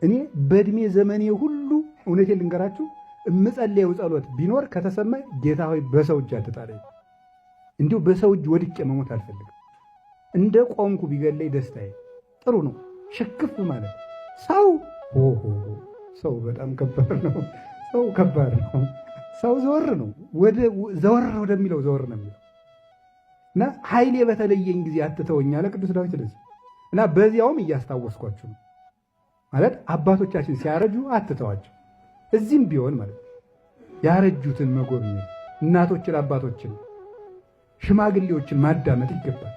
እኔ በእድሜ ዘመኔ ሁሉ እውነቴን ልንገራችሁ እምጸልየው ጸሎት ቢኖር ከተሰማኝ ጌታ ሆይ በሰው እጅ አትጣለኝ። እንዲሁ በሰው እጅ ወድቄ መሞት አልፈልግም። እንደ ቆምኩ ቢገለኝ ደስታዬ። ጥሩ ነው ሽክፍ ማለት ሰው በጣም ከባድ ነው። ሰው ከባድ ነው። ሰው ዘወር ነው ዘወር ወደሚለው ዘወር ነው የሚለው እና ኃይሌ በተለየኝ ጊዜ አትተወኝ አለ ቅዱስ ዳዊት። ስለዚህ እና በዚያውም እያስታወስኳችሁ ነው ማለት አባቶቻችን ሲያረጁ አትተዋቸው። እዚህም ቢሆን ማለት ያረጁትን መጎብኘት፣ እናቶችን፣ አባቶችን፣ ሽማግሌዎችን ማዳመጥ ይገባል።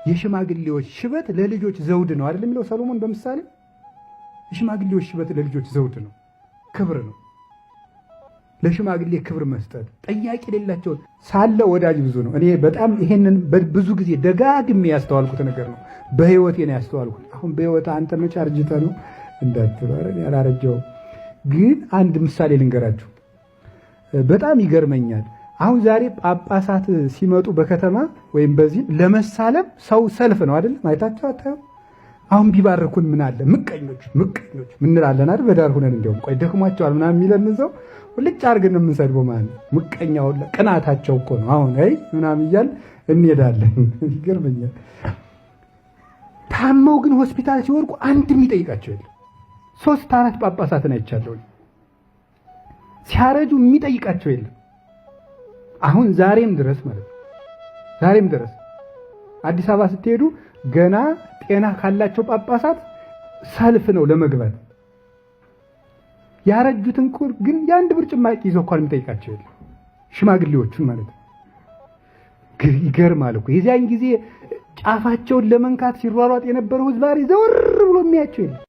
የሽማግሌዎች ሽበት ለልጆች ዘውድ ነው አይደል የሚለው ሰሎሞን በምሳሌ። የሽማግሌዎች ሽበት ለልጆች ዘውድ ነው፣ ክብር ነው። ለሽማግሌ ክብር መስጠት፣ ጠያቂ የሌላቸውን ሳለ ወዳጅ ብዙ ነው። እኔ በጣም ይሄንን ብዙ ጊዜ ደጋግሜ ያስተዋልኩት ነገር ነው። በህይወቴ ነው ያስተዋልኩት። አሁን በህይወት አንተ መቼ አርጅተህ ነው እንዳትሉ፣ ኧረ እኔ አላረጀሁም። ግን አንድ ምሳሌ ልንገራችሁ፣ በጣም ይገርመኛል። አሁን ዛሬ ጳጳሳት ሲመጡ በከተማ ወይም በዚህ ለመሳለም ሰው ሰልፍ ነው አይደል? አይታችሁ አታዩ? አሁን ቢባርኩን ምን አለ ምቀኞች ምንላለን አይደል? በዳር ሁነን እንደውም ቆይ ደክሟቸዋል ምናምን የሚለን ሰው ልጭ አድርገን ነው የምንሰድበው። ማለት ምቀኛው ቅናታቸው እኮ ነው። አሁን አይ ምናምን እያልን እንሄዳለን። ይገርመኛል። ታመው ግን ሆስፒታል ሲወርቁ አንድ የሚጠይቃቸው የለም። 3-4 ጳጳሳትን አይቻለሁ። ሲያረጁ የሚጠይቃቸው የለም። አሁን ዛሬም ድረስ ማለት ነው ዛሬም ድረስ አዲስ አበባ ስትሄዱ ገና ጤና ካላቸው ጳጳሳት ሰልፍ ነው ለመግባት። ያረጁትን ግን የአንድ ብርጭማ ይዘው እንኳን የሚጠይቃቸው የለም። ሽማግሌዎቹን ማለት ነው። ይገርማል እኮ የዚያን ጊዜ ጫፋቸውን ለመንካት ሲሯሯጥ የነበረው ዛሬ ዘወር ብሎ የሚያቸው የለም።